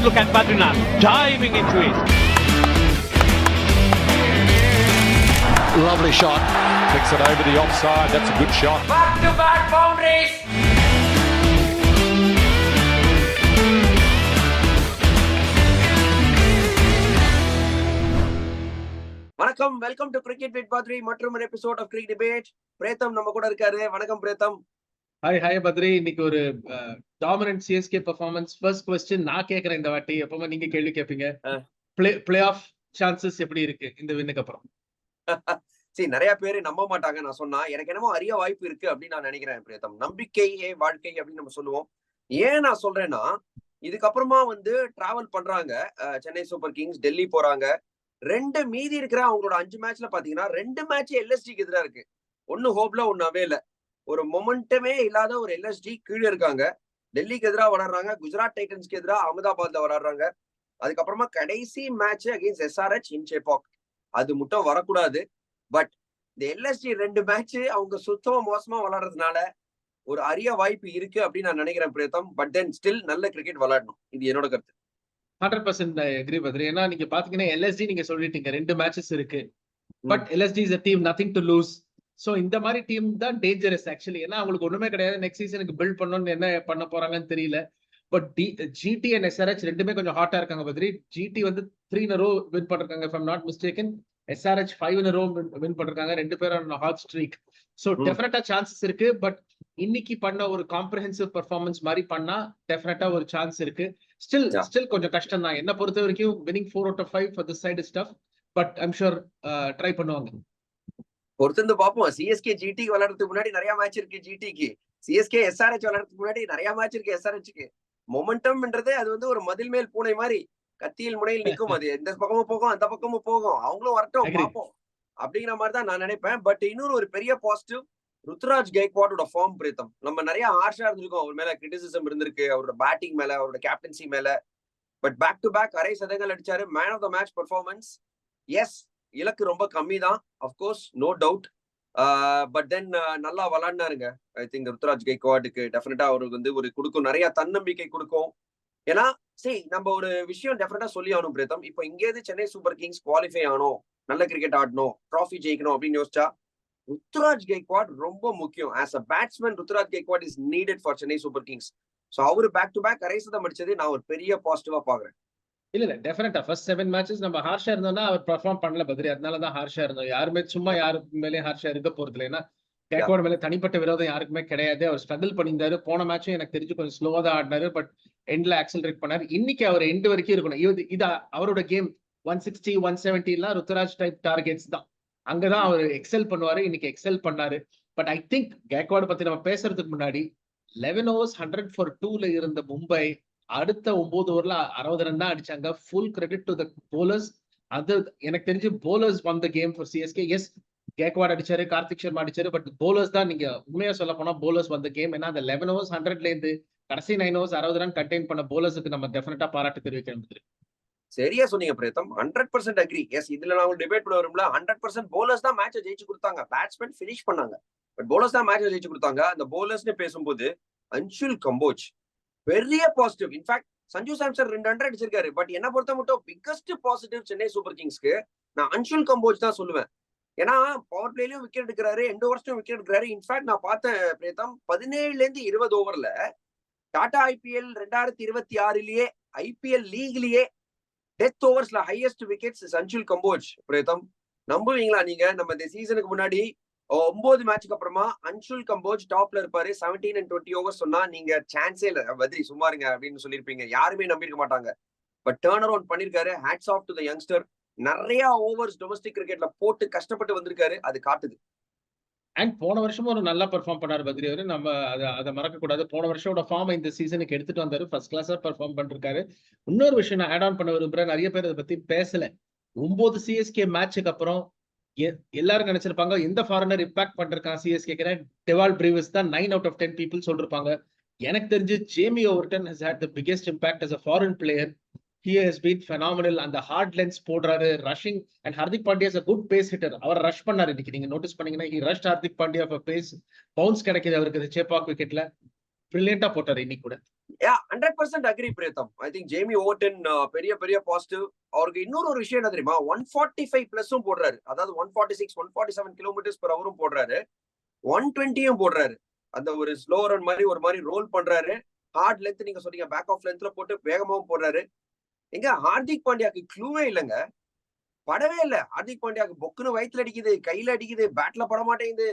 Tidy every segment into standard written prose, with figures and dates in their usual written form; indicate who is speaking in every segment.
Speaker 1: look at Badrinath diving into it.
Speaker 2: Lovely shot. Picks it over the offside. That's a good shot.
Speaker 3: Back-to-back boundaries. வணக்கம், welcome to cricket with Badri மற்றும் ஒரு episode of cricket debate. பிரேத்தம் நம்ம கூட இருக்காரு. வணக்கம் பிரேத்தம்.
Speaker 4: Hi Badri. இன்னைக்கு ஒரு dominant CSK performance. First question நான் கேக்குறேன் இந்த வாட்டி. எப்பவுமே நீங்க கேள்வி கேட்பீங்க. பிளே ஆஃப் சான்சஸ் எப்படி இருக்கு இந்த வின்னுக்கு அப்புறம்?
Speaker 3: சரி, நிறைய பேர் நம்ப மாட்டாங்க நான் சொன்னா. எனக்கு என்னமோ அரிய வாய்ப்பு இருக்கு அப்படின்னு நான் நினைக்கிறேன் பிரேத்தம். நம்பிக்கையே வாழ்க்கை அப்படின்னு நம்ம சொல்லுவோம். ஏன் நான் சொல்றேன்னா, இதுக்கப்புறமா டிராவல் பண்றாங்க. சென்னை சூப்பர் கிங்ஸ் டெல்லி போறாங்க. மீதி இருக்கிற அவங்களோட 5 மேட்ச்ல பாத்தீங்கன்னா 2 மேட்ச் எல்எஸ்டிக்கு எதிராக இருக்கு. ஒன்னு ஹோப்ல, ஒன்னு அவேல. ஒரு மொமெண்டமே இல்லாத ஒரு எல்எஸ்டி கீழே இருக்காங்க. டெல்லிக்கு எதிராக விளையாடுறாங்க, குஜராத் டைட்டன்ஸ்க்கு எதிராக அகமதாபாத்ல விளையாடுறாங்க. அதுக்கப்புறமா கடைசி மேட்ச் அகைன்ஸ்ட் எஸ்ஆர்எச் இன் சேப்பாக். அது மட்டும் வரக்கூடாது. பட் இந்த எல்எஸ்டி 2 மேட்ச் அவங்க சுத்தமா மோசமா விளையாடுறதுனால ஒரு அரிய வாய்ப்பு இருக்கு அப்படின்னு நான் நினைக்கிறேன் பிரேத்தம். பட் தென் ஸ்டில் நல்ல கிரிக்கெட் விளையாடணும். இது என்னோட கருத்து.
Speaker 4: 100% எக்ரி பத்ரி. ஏன்னா நீங்க பாத்தீங்கன்னா எல்எஸ்டி நீங்க சொல்லிட்டீங்க 2 மேட்சஸ் இருக்கு. But LSD is a team nothing to lose. So இந்த மாதிரி டீம் தான் டேஞ்சரஸ் ஆக்சுவலி. ஏன்னா அவங்களுக்கு ஒண்ணுமே கிடையாது. நெக்ஸ்ட் சீசனுக்கு பில்ட் பண்ணணும்னு என்ன பண்ண போறாங்கன்னு தெரியல. பட் ஜிடி அண்ட் எஸ்ஆர்எச் ரெண்டுமே கொஞ்சம் ஹாட்டா இருக்காங்க Badri. GT 3 in a row win பண்ணிருக்காங்க if I'm not mistaken. SRH 5 in a row win பண்ணிருக்காங்க. 2 பேரும் hot streak. So definitely chances இருக்கு. பட் இன்னைக்கு பண்ண ஒரு காம்ப்ரஹென்சிவ் பெர்ஃபார்மன்ஸ் மாதிரி பண்ணா டெஃபினட்டா ஒரு சான்ஸ் இருக்கு. ஸ்டில் கொஞ்சம் கஷ்டம் தான். என்ன பொறுத்த வரைக்கும் winning 4 out of 5 for this side is tough. But I'm sure try பண்ணுவாங்க.
Speaker 3: பொறுத்திருந்து பாப்போம். சிஎஸ்கே ஜிடி விளையாடுறதுக்கு முன்னாடி நிறைய மேட்ச் இருக்கு ஜிடிக்கு. சிஎஸ்கே எஸ்ஆர்எச் விளையாடுறதுக்கு முன்னாடி நிறைய மேட்ச் இருக்கு எஸ்ஆர்எச்சுக்கு. மொமெண்டம்ன்றது அது ஒரு மதில் மேல் பூனை மாதிரி கத்தியில் முனையில் நிற்கும். அது எந்த பக்கமும் போகும், அந்த பக்கமும் போகும். அவங்களும் வரட்டும், பார்ப்போம் அப்படிங்கிற மாதிரி தான் நான் நினைப்பேன். பட் இன்னொரு ஒரு பெரிய பாசிட்டிவ், ருத்ராஜ் கெய்க்வாடோட ஃபார்ம் பிரேத்தம். நம்ம நிறைய ஹார்ஷா இருந்திருக்கோம். அவர் மேல கிரிட்டிசிசம் இருந்திருக்கு, அவரோட பேட்டிங் மேல, அவரோட கேப்டன்சி மேல. பட் பேக் டு பேக் அரை சதங்கள் அடிச்சாரு. Man of the match performance. Yes, இலக்கு ரொம்ப கம்மி தான், of course, no doubt. But then நல்லா விளாண்டாருங்க. ஐ திங்க் ருத்ராஜ் கெய்க்வாடுக்கு டெஃபினட்டா அவருக்கு ஒரு கொடுக்கும், நிறைய தன்னம்பிக்கை கொடுக்கும். ஏன்னா சரி, நம்ம ஒரு விஷயம் டெஃபினட்டா சொல்லி ஆகணும் பிரேத்தம். இப்போ இங்கேருந்து சென்னை சூப்பர் கிங்ஸ் குவாலிஃபை ஆகணும், நல்ல கிரிக்கெட் ஆடணும், ட்ராஃபி ஜெயிக்கணும் அப்படின்னு யோசிச்சா ருத்ராஜ் கெய்க்வாட் ரொம்ப முக்கியம். As a batsman Ruturaj Gaikwad is needed for Chennai Super Kings. So அவரு பேக் டு பேக் அரை சதம் அடிச்சது நான் ஒரு பெரிய பாசிட்டிவா பாக்குறேன்.
Speaker 4: இல்ல டெஃபினட்டா ஃபர்ஸ்ட் 7 மேட்சஸ் நம்ம ஹார்ஷா இருந்தோம்னா அவர் பெர்ஃபார்ம் பண்ணல பத்ரி. அதனாலதான் ஹார்ஷா இருந்தோம். யாருமே சும்மா யாரு மேலேயும் ஹார்ஷா இருக்க போறது இல்லை. ஏன்னா கெய்க்வாட் மேல தனிப்பட்ட விரோதம் யாருக்குமே கிடையாது. அவர் ஸ்ட்ரகிள் பண்ணியிருந்தாரு. போன மேட்சும் எனக்கு தெரிஞ்சு கொஞ்சம் ஸ்லோவா தான் ஆடினாரு. பட் எண்ட்ல ஆக்சலரேட் பண்ணாரு. இன்னைக்கு அவர் எண்ட் வரைக்கும் இருக்கணும். இது அவரோட கேம். 160 170 எல்லாம் ருத்ராஜ் டைப் டார்கெட்ஸ் தான். அங்கதான் அவர் எக்ஸல் பண்ணுவாரு. இன்னைக்கு எக்ஸல் பண்ணாரு. பட் ஐ திங்க் கெய்க்வாட் பத்தி நம்ம பேசுறதுக்கு முன்னாடி 11 overs 100 for 2 இருந்த மும்பை அடுத்த 9 ஓவர்ல 60 ரன் தான் அடிச்சாங்க. Full credit to the bowlers. அது எனக்கு தெரிஞ்சு bowlers won the game for CSK. Yes, Gaikwad அடிச்சாரு, கார்த்திக் சர்மா அடிச்சாரு. பட் போலர்ஸ் தான், நீங்க உண்மையா சொல்ல போனா போலர்ஸ் won the game. ஏன்னா அந்த 11 overs 100ல இருந்து கடைசி 9 overs 60 ரன் கண்டெயின் பண்ண போலர்ஸுக்கு நம்ம டெஃபினட்டா பாராட்டு தெரிவிக்கிறோம்.
Speaker 3: சரியா சொன்னீங்க பிரேத்தம். 100% அக்ரி. எஸ், இதுல நான் டிபேட் பண்ண வரும்ல. 100% போலர்ஸ் தான் மேட்சை ஜெயிச்சு கொடுத்தாங்க. பேட்ஸ்மேன் பினிஷ் பண்ணாங்க. பட் போலர்ஸ் தான் மேட்சை ஜெயிச்சு கொடுத்தாங்க. அந்த போலர்ஸ்னு பேசும்போது அன்ஷுல் கம்போஜ் பெரிய positive. In fact Sanju Samson 2 run அடிச்சிருக்காரு. பட் என்ன பொறுத்த மட்டும் பிக்கஸ்ட் பாசிட்டிவ் சென்னை சூப்பர் கிங்ஸ்க்கு நான் அன்ஷுல் கம்போஜ் தான் சொல்லுவேன். ஏன்னா பவர் பிளேலயும் விக்கெட் எடுக்கிறாரு, எண்ட் ஓவர்ஸ்லயும் விக்கெட் எடுக்கிறாரு. இன்ஃபேக்ட் நான் பார்த்தேன் பிரேத்தம், 17ல இருந்து 20 ஓவர்ல டாடா ஐபிஎல் 2026லயே ஐபிஎல் லீக்லயே டெத் ஓவர்ஸ்ல ஹையஸ்ட் விக்கெட்ஸ் அன்ஷுல் கம்போஜ் பிரேத்தம். நம்புவீங்களா நீங்க? நம்ம இந்த சீசனுக்கு முன்னாடி 9 மேட்சுக்கு அப்புறமா அன்ஷுல் கம்போஜ் டாப்ல இருப்பாரு. 17 and 20 ஓவர்ஸ் சொன்னா நீங்க சான்ஸே இல்ல பத்ரி, சும்மா இருங்க அப்படின்னு சொல்லியிருப்பீங்க. யாருமே நம்பியிருக்க மாட்டாங்க. பட் டர்ன் அரவுண்ட் பண்ணிருக்காரு. Hats off to the youngster. நிறைய ஓவர்ஸ் டொமஸ்டிக் கிரிக்கெட்ல போட்டு கஷ்டப்பட்டு வந்திருக்காரு. அது காட்டுது.
Speaker 4: அண்ட் போன வருஷமும் ஒரு நல்லா பெர்ஃபார்ம் பண்ணாரு பத்ரி அவரு. நம்ம அதை மறக்க கூடாது. போன வருஷோட ஃபார்ம் இந்த சீசனுக்கு எடுத்துட்டு வந்தாரு. ஃபர்ஸ்ட் கிளாஸா பெர்ஃபார்ம் பண்ணிருக்காரு. இன்னொரு விஷயம் நான் ஆட் ஆன் பண்ண விரும்புறேன். நிறைய பேர் அதை பத்தி பேசல. 9 சிஎஸ்கே மேட்சுக்கு அப்புறம் எல்லாரும் நினைச்சிருப்பாங்க எந்த ஃபாரினர் இம்பாக்ட் பண்ணிருக்கான் சிஎஸ்கே. டெவால் பிரீவிஸ் தான் 9 out of 10 பீப்புள் சொல்லிருப்பாங்க. எனக்கு தெரிஞ்சு Jamie Overton has had the biggest impact as a foreign player. He has been phenomenal. அந்த ஹார்ட் லென்ஸ் போடுறாரு, rushing. And Hardik Pandya is a good pace hitter. அவர் rush பண்ணாரு இன்னைக்கு. நீங்க நோட்டீஸ் பண்ணீங்கன்னா he rushed Hardik Pandya for pace. Bounce கிடைக்குது அவருக்கு சேப்பாக் விக்கெட்ல. பிரில்லியண்டா போட்டாரு இன்னைக்கு கூட.
Speaker 3: 100% agree Pratham. I think Jamie Overton பெரிய பெரிய பாசிட்டிவ். அவருக்கு இன்னொரு ஒரு விஷயம் என்ன தெரியுமா, 145 பிளஸும் போடுறாரு. அதாவது 146 147 கிலோமீட்டர்ஸ் பெர் ஹவரும் போடுறாரு, 120யும் போடுறாரு. அந்த ஒரு ஸ்லோ ரன் மாதிரி ஒரு மாதிரி ரோல் பண்றாரு. ஹார்ட் லென்த் நீங்க சொன்னீங்க, பேக் ஆஃப் லென்த்ல போட்டு வேகமாவும் போடுறாரு. எங்க ஹார்திக் பாண்டியாக்கு க்ளூவே இல்லைங்க, படவே இல்லை. ஹார்திக் பாண்டியாக்கு பொக்குன்னு வயிற்றுல அடிக்குது, கையில அடிக்குது, பேட்ல பட மாட்டேங்குது.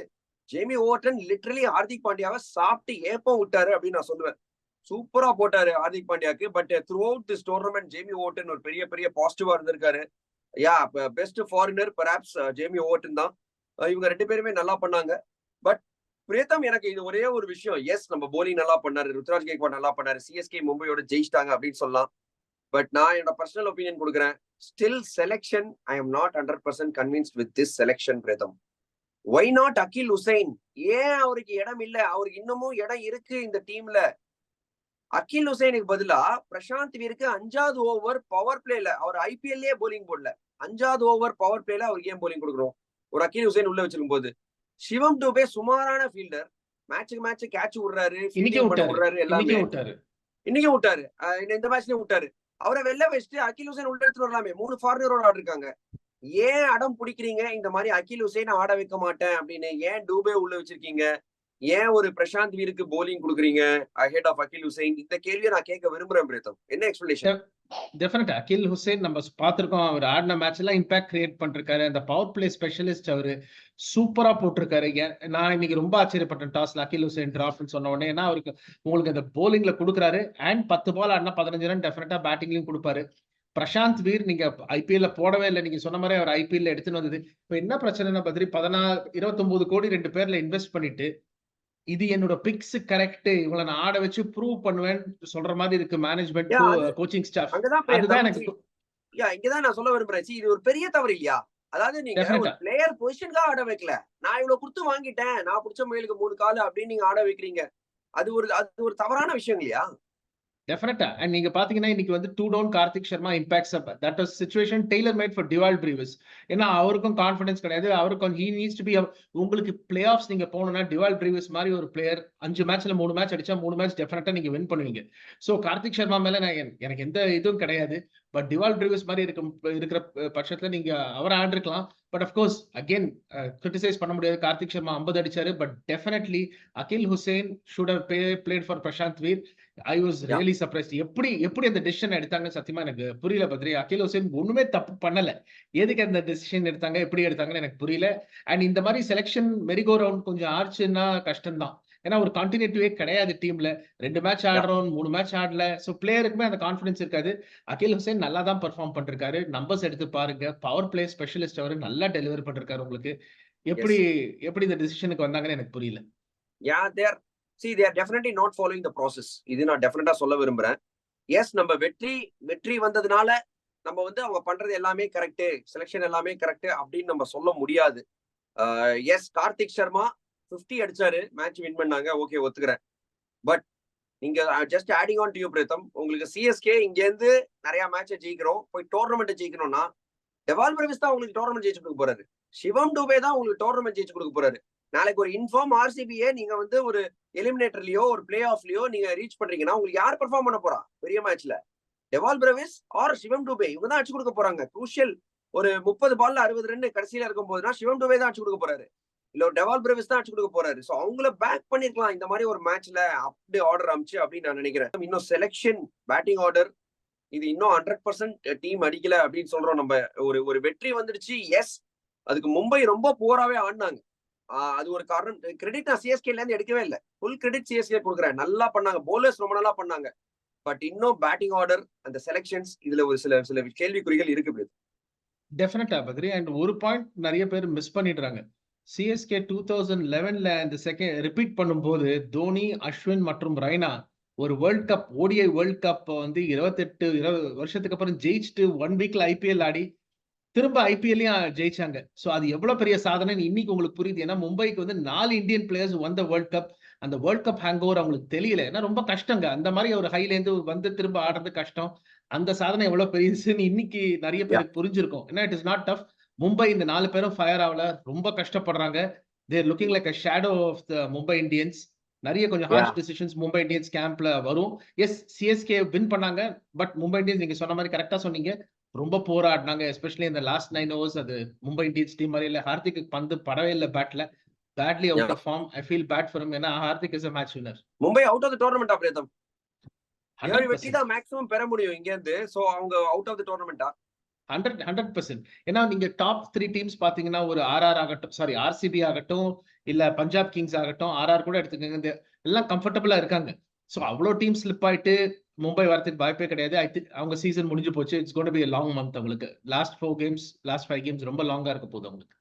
Speaker 3: ஜேமி ஓவர்டன் லிட்டரலி ஹார்திக் பாண்டியாவை சாப்பிட்டு ஏப்பம் விட்டாரு அப்படின்னு நான் சொல்லுவேன். சூப்பரா போட்டாரு ஹார்திக் பாண்டியாக்கு. But throughout this tournament Jamie Overton ஒரு பெரிய பெரிய பாசிட்டிவா இருந்திருக்காரு. Best foreigner perhaps Jamie Overton தான். இவங்க 2 பேருமே நல்லா பண்ணாங்க. பட் பிரேத்தம், எனக்கு இது ஒரே ஒரு விஷயம், எஸ் நம்ம போலிங் நல்லா பண்ணாரு, ருத்ராஜ் கேக்வாட் நல்லா பண்ணாரு, சிஎஸ்கே மும்பையோட ஜெயிச்சிட்டாங்க அப்படின்னு சொல்லலாம். பட் நான் என்னோட பர்சனல் ஒப்பீனியன் கொடுக்குறேன். Still selection, I am not 100% convinced with this selection Pratham. Why not Akeal Hosein? ஏன் அவருக்கு இடம் இல்ல? அவருக்கு இன்னமும் இடம் இருக்கு இந்த டீம்ல. அகில் ஹுசைனுக்கு பதிலா பிரசாந்த் வீருக்கு 5வது ஓவர் பவர் பிளேல, அவர் ஐபிஎல்லே போலிங் போடல, 5வது ஓவர் பவர் பிளேல அவருக்கு ஏன் போலிங் கொடுக்குறோம் ஒரு அகில் ஹுசைன் உள்ள வச்சிருக்கும் போது? சிவம் டூபே சுமாரான ஃபீல்டர், மேட்சுக்கு மேட்ச் கேட்ச் விடுறாரு, விடுறாரு, எல்லாமே இன்னைக்கும் விட்டாரு, இந்த மேட்ச்லயும் விட்டாரு. அவரை வெளில வச்சுட்டு அகில் ஹுசைன் உள்ள எடுத்துட்டு வரலாமே. 3 ஃபாரினரோட ஆடிருக்காங்க. ஏன் அடம் பிடிக்கிறீங்க இந்த மாதிரி அகில் ஹுசைன் ஆட வைக்க மாட்டேன் அப்படின்னு? ஏன் டூபே உள்ள வச்சிருக்கீங்க? ஏன் ஒரு பிரசாந்த் வீருக்கு போலிங் கொடுக்குறீங்க அஹெட் ஆஃப் அகில் ஹுசைன்? இந்த கேள்வியை நான் கேட்க விரும்புறேன் பிரேத்தம். என்ன எக்ஸ்பிளனேஷன்?
Speaker 4: டெஃபினட்டா அகில் ஹுசைன் நம்ம பார்த்திருக்கோம், அவர் ஆடின மேட்ச் எல்லாம் இம்பாக்ட் கிரியேட் பண்ணிருக்காரு. அந்த பவர் பிளே ஸ்பெஷலிஸ்ட் அவரு சூப்பரா போட்டிருக்காரு. நான் இன்னைக்கு ரொம்ப ஆச்சரியப்பட்டேன் டாஸ்ல அகில் ஹுசைன் டிராப்ட்னு சொன்ன உடனே. ஏன்னா அவருக்கு உங்களுக்கு அந்த போலிங்ல கொடுக்குறாரு, அண்ட் 10 பால் ஆடினா 15 ரன் டெஃபினட்டா பேட்டிங்லயும் கொடுப்பாரு. பிரசாந்த் வீர் நீங்க ஐபிஎல்ல போடவே இல்லை, நீங்க சொன்ன மாதிரி அவர் ஐபிஎல்ல எடுத்துன்னு வந்தது. இப்ப என்ன பிரச்சனைனா பத்திரி 29 கோடி 2 பேர்ல இன்வெஸ்ட் பண்ணிட்டு, இது என்னோட பிக்ஸ் கரெக்ட், இவங்களை நான் ஆட வச்சு ப்ரூவ் பண்ணுவேன்னு சொல்ற மாதிரி இருக்கு மேனேஜ்மெண்ட், கோச்சிங் ஸ்டாஃப். அதுதான் எனக்கு
Speaker 3: இங்கதான் நான் சொல்ல விரும்புறேன். இது ஒரு பெரிய தவறு இல்லையா? அதாவது நீங்க ஒரு பிளேயர் பொசிஷனுக்காக ஆட வைக்கல, நான் இவ்வளவு கொடுத்து வாங்கிட்டேன், நான் பிடிச்ச முயலுக்கு 3 கால் அப்படின்னு நீங்க ஆட வைக்கிறீங்க. அது ஒரு தவறான விஷயம் இல்லையா?
Speaker 4: டெஃபினட்டா. அண்ட் நீங்க பாத்தீங்கன்னா இன்னைக்கு வந்து 2 down Karthik Sharma impacts up. That was situation tailor made for Dewald Brevis. ஏன்னா அவருக்கும் கான்ஃபிடன்ஸ் கிடையாது, அவருக்கும் ஹி நீட்ஸ் டு பி. உங்களுக்கு பிளே ஆஃப்ஸ் நீங்க போகணும்னா டிவால் பிரீவிஸ் மாதிரி ஒரு பிளேயர் 5 மேட்ச்ல 3 மேட்ச் அடிச்சா 3 மேட்ச் டெஃபினட்டா நீங்க வின் பண்ணுவீங்க. சோ கார்த்திக் சர்மா மேல எனக்கு எந்த இதுவும் கிடையாது. பட் டிவால் பிரீவிஸ் மாதிரி இருக்கிற பட்சத்துல நீங்க அவரை ஆடிருக்கலாம். பட் அஃப்கோர்ஸ் அகெயின் கிரிட்டிசைஸ் பண்ண முடியாது. கார்த்திக் சர்மா 50 அடிச்சாரு. But definitely Akhil Hussain should have played for Prashant Veer. I was really surprised. எப்படி அந்த டிசிஷன் எடுத்தாங்கன்னு சத்தியமா எனக்கு புரியல பத்ரி. அகில் ஹுசைன் ஒண்ணுமே தப்பு பண்ணல, எதுக்கு அந்த டிசிஷன் எடுத்தாங்க, எப்படி எடுத்தாங்கன்னு எனக்கு புரியல. அண்ட் இந்த மாதிரி செலெக்ஷன் மெரிகோ ரவுண்ட் கொஞ்சம் ஆச்சுன்னா கஷ்டம் தான். ஏன்னா ஒரு கண்டினியூட்டிவே கிடையாது டீம்ல. 2 மேட்ச் ஆடுறோம், 3 மேட்ச் ஆடல. சோ பிளேயருக்குமே அந்த கான்பிடன்ஸ் இருக்காது. அகில் ஹுசைன் நல்லா தான் பெர்ஃபார்ம் பண்ணிருக்காரு. நம்பர்ஸ் எடுத்து பாருங்க, பவர் பிளே ஸ்பெஷலிஸ்ட் அவரு நல்லா டெலிவரி பண்ணிருக்காரு. உங்களுக்கு எப்படி இந்த டிசிஷனுக்கு வந்தாங்கன்னு எனக்கு புரியல.
Speaker 3: they are definitely not following the process. இது நான் டெஃபினட்டா சொல்ல விரும்புறேன். எஸ், நம்ம வெற்றி வந்ததுனால நம்ம வந்து அவங்க பண்றது எல்லாமே கரெக்ட், செலெக்ஷன் எல்லாமே கரெக்ட் அப்படின்னு நம்ம சொல்ல முடியாது. எஸ், கார்த்திக் சர்மா 50 அடிச்சாரு, மேட்ச் வின் பண்ணாங்க, ஓகே ஒத்துக்கிறேன். பட் நீங்க just adding on to you Pratham, உங்களுக்கு சிஎஸ்கே இங்க இருந்து நிறைய மேட்சை ஜெயிக்கிறோம், போய் டோர்னமெண்ட் ஜெயிக்கணும்னா டெவால் பிரவிஸ் தான் உங்களுக்கு டோர்னமெண்ட் ஜெயிச்சு கொடுக்க போறாரு. சிவம் டூபே தான் உங்களுக்கு டோர்னமெண்ட் ஜெயிச்சு கொடுக்க போறாரு. நாளைக்கு ஒரு இன்ஃபார்ம் ஆர்சிபியே நீங்க வந்து ஒரு எலிமினேட்டர்லயோ ஒரு பிளே ஆஃப்லயோ நீங்க ரீச் பண்றீங்கன்னா உங்களுக்கு யார் பெர்ஃபார்ம் பண்ண போறா பெரிய மேட்ச்ல? டெவால் பிரவிஸ் ஆர் சிவம் டூபே, இவங்க தான் அடிச்சு கொடுக்க போறாங்க. குரூஷியல் ஒரு 30 பால்ல 60 ரன் கடைசியில இருக்கும் போதுனா சிவம் டூபே தான் அடிச்சு கொடுக்க போறாரு, இல்ல டெவால் பிரவிஸ் தான் அடிச்சு கொடுக்க போறாரு. சோ அவங்கள பேக் பண்ணிருக்கலாம் இந்த மாதிரி ஒரு மேட்ச்ல அப்படி ஆர்டர் அமைச்சு அப்படின்னு நான் நினைக்கிறேன். இன்னும் செலெக்ஷன், பேட்டிங் ஆர்டர், இது இன்னும் 100% டீம் அடிக்கல அப்படின்னு சொல்றோம் நம்ம. ஒரு வெற்றி வந்துடுச்சு. எஸ், அதுக்கு மும்பை ரொம்ப போராவே ஆடினாங்க, அது ஒரு காரணம். கிரெடிட் நான் சிஎஸ்கேல இருந்து எடுக்கவே இல்லை, ஃபுல் கிரெடிட் சிஎஸ்கே கொடுக்குறேன். நல்லா பண்ணாங்க, போலர்ஸ் ரொம்ப நல்லா பண்ணாங்க. பட் இன்னும் பேட்டிங் ஆர்டர், அந்த செலெக்ஷன்ஸ், இதுல ஒரு சில கேள்விக்குறிகள் இருக்கு.
Speaker 4: டெஃபினட்டா பத்ரி. அண்ட் ஒரு பாயிண்ட் நிறைய பேர் மிஸ் பண்ணிடுறாங்க. சிஎஸ்கே 2011ல இந்த செகண்ட் ரிப்பீட் பண்ணும்போது தோனி, அஸ்வின் மற்றும் ரெய்னா ஒரு world cup, ODI world cup வந்து 20 வருஷத்துக்கு அப்புறம் ஜெயிச்சுட்டு 1 வீக்ல ஐபிஎல் ஆடி திரும்ப ஐபிஎல்லையும் ஜெயிச்சாங்க. சோ அது எவ்வளவு பெரிய சாதனைன்னு இன்னைக்கு உங்களுக்கு புரியுது. ஏன்னா மும்பைக்கு வந்து 4 இந்தியன் பிளேயர்ஸ் வந்த வேர்ல்ட் கப். அந்த வேர்ல்ட் கப் ஹேங் ஓவர் அவங்களுக்கு தெரியல. ஏன்னா ரொம்ப கஷ்டங்க, அந்த மாதிரி ஒரு ஹைல இருந்து வந்து திரும்ப ஆடுறது கஷ்டம். அந்த சாதனை எவ்வளவு பெருசுன்னு இன்னைக்கு நிறைய பேருக்கு புரிஞ்சிருக்கும். ஏன்னா it is not tough. Mumbai இந்த 4 பேரும் ஃபயர் ஆகல, ரொம்ப கஷ்டப்படுறாங்க. They're looking like a shadow of the Mumbai Indians. நிறைய கொஞ்சம் ஹார்ஷ் டிசிஷன்ஸ் மும்பை இந்தியன்ஸ் கேம்ப்ல வரும். எஸ், சிஎஸ்கே வின் பண்ணாங்க. பட் மும்பை இந்தியன்ஸ் நீங்க சொன்ன மாதிரி கரெக்டா சொன்னீங்க, ரொம்ப போராடினாங்க. எஸ்பெஷலி இந்த லாஸ்ட் 9 overs அது மும்பை இந்தியன்ஸ் டீம் மாதிரி இல்ல. ஹார்திக்கு பந்து படவே இல்லை பேட்ல. Badly out of form. I feel bad for him. ஏன்னா Hardik is a match winner.
Speaker 3: Mumbai out of the tournament Pratham. 7 வெற்றி
Speaker 4: 100%.
Speaker 3: தான் மேக்ஸிமம் பெற முடியும் இங்க இருந்து. சோ அவங்க அவுட் ஆஃப் தி டோர்னமெண்டா?
Speaker 4: 100%. ஏன்னா நீங்க டாப் 3 டீம்ஸ் பாத்தீங்கன்னா ஒரு ஆர்ஆர் ஆகட்டும், சாரி ஆர்சிபி ஆகட்டும், இல்ல பஞ்சாப் கிங்ஸ் ஆகட்டும், ஆர்ஆர் கூட எடுத்துக்கோங்க, இந்த எல்லாம் கம்ஃபர்டபுளா இருக்காங்க. சோ அவ்வளோ டீம் ஸ்லிப் ஆயிட்டு மும்பை வரதுக்கு வாய்ப்பே கிடையாது. அவங்க சீசன் முடிஞ்சு போச்சு. It's going to be a long month அவங்களுக்கு. லாஸ்ட் 4 games, லாஸ்ட் 5 games ரொம்ப லாங்கா இருக்க போகுது அவங்களுக்கு.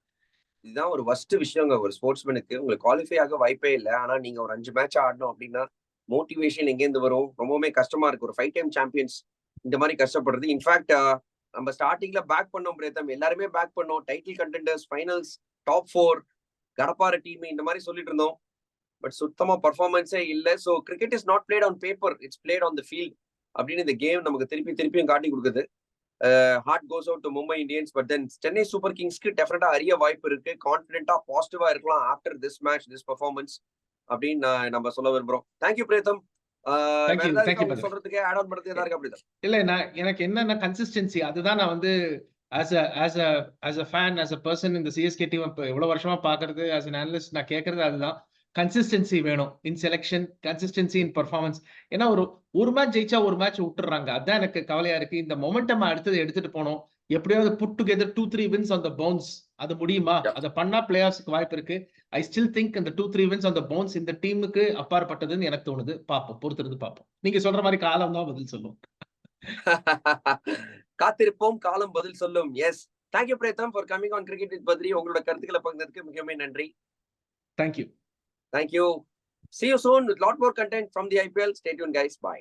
Speaker 3: இதுதான் ஒரு worst விஷயங்க ஒரு ஸ்போர்ட்ஸ்மேனுக்கு. உங்களுக்கு குவாலிஃபை ஆக வாய்ப்பே இல்ல. ஆனா நீங்க ஒரு 5 மேட்ச் ஆடணும் அப்படின்னா மோட்டிவேஷன் எங்க இருந்து வரும்? ரொம்பவே கஷ்டமா இருக்கு. ஒரு 5 டைம் சாம்பியன்ஸ் இந்த மாதிரி கஷ்டப்படுறது. இன்ஃபேக்ட் நம்ம ஸ்டார்டிங்ல பேக் பண்ணோம் பிரேதம், எல்லாருமே பேக் பண்ணோம். டைட்டில் கண்டெண்டர்ஸ், ஃபைனல்ஸ், டாப் 4, கடப்பார டீம் இந்த மாதிரி சொல்லிட்டு இருந்தோம். பட் சுத்தமா பர்ஃபார்மன்ஸே இல்ல. So cricket is not played on paper, it's played on the field அப்படின்னு இந்த கேம் நமக்கு திருப்பியும் காட்டி கொடுக்குது. Heart goes out to Mumbai Indians. But then Chennai super கிங்ஸ்க்கு டெஃபினட்டா அரிய வாய்ப்பு இருக்கு. கான்ஃபிடென்ட்டா பாசிட்டிவா இருக்கலாம் after this match, this performance அப்படின்னு நம்ம சொல்ல விரும்புறோம். தேங்க்யூ பிரேதம். சொல்றதுக்கு ஆட் ஆன் பண்றது ஏதாவது இருக்கா பிரேதம்?
Speaker 4: இல்ல, எனக்கு என்னன்னா கன்சிஸ்டன்சி, அதுதான் நான் வந்து as a fan, as a person இந்த சிஎஸ்கே டீம் எவ்வளவு வருஷமா பாக்குறது, as an analyst நான் கேக்குறது அதுதான். கன்சிஸ்டன்சி வேணும் இன் செலெக்ஷன், கன்சிஸ்டன்சி இன் பர்ஃபார்மன்ஸ். ஏன்னா ஒரு மேட்ச் ஜெயிச்சா ஒரு மேட்ச் விட்டுறாங்க. அதான் எனக்கு கவலையா இருக்கு. இந்த மொமெண்டம் அடுத்தது எடுத்துட்டு போனோம். எப்படியாவது put together 2-3 wins on the bounce. அது முடியுமா? அதை பண்ணா பிளே ஆஃப்ஸ்க்கு வாய்ப்பு இருக்கு. ஐ ஸ்டில் திங்க் இந்த 2-3 wins on the bounce இந்த டீமுக்கு அப்பாற்பட்டதுன்னு எனக்கு தோணுது. பாப்போம், பொறுத்திருந்து பாப்போம். நீங்க சொல்ற மாதிரி காலம் தான் பதில் சொல்லும்.
Speaker 3: காத்திருப்போம், காலம் பதில் சொல்லும். Yes, thank you Pratham for coming on cricket with Badri. உங்களோட கருத்துக்களை பகிர்ந்ததுக்கு மிகவும் நன்றி.
Speaker 4: Thank you.
Speaker 3: Thank you. See you soon with lot more content from the IPL. Stay tuned, guys. Bye.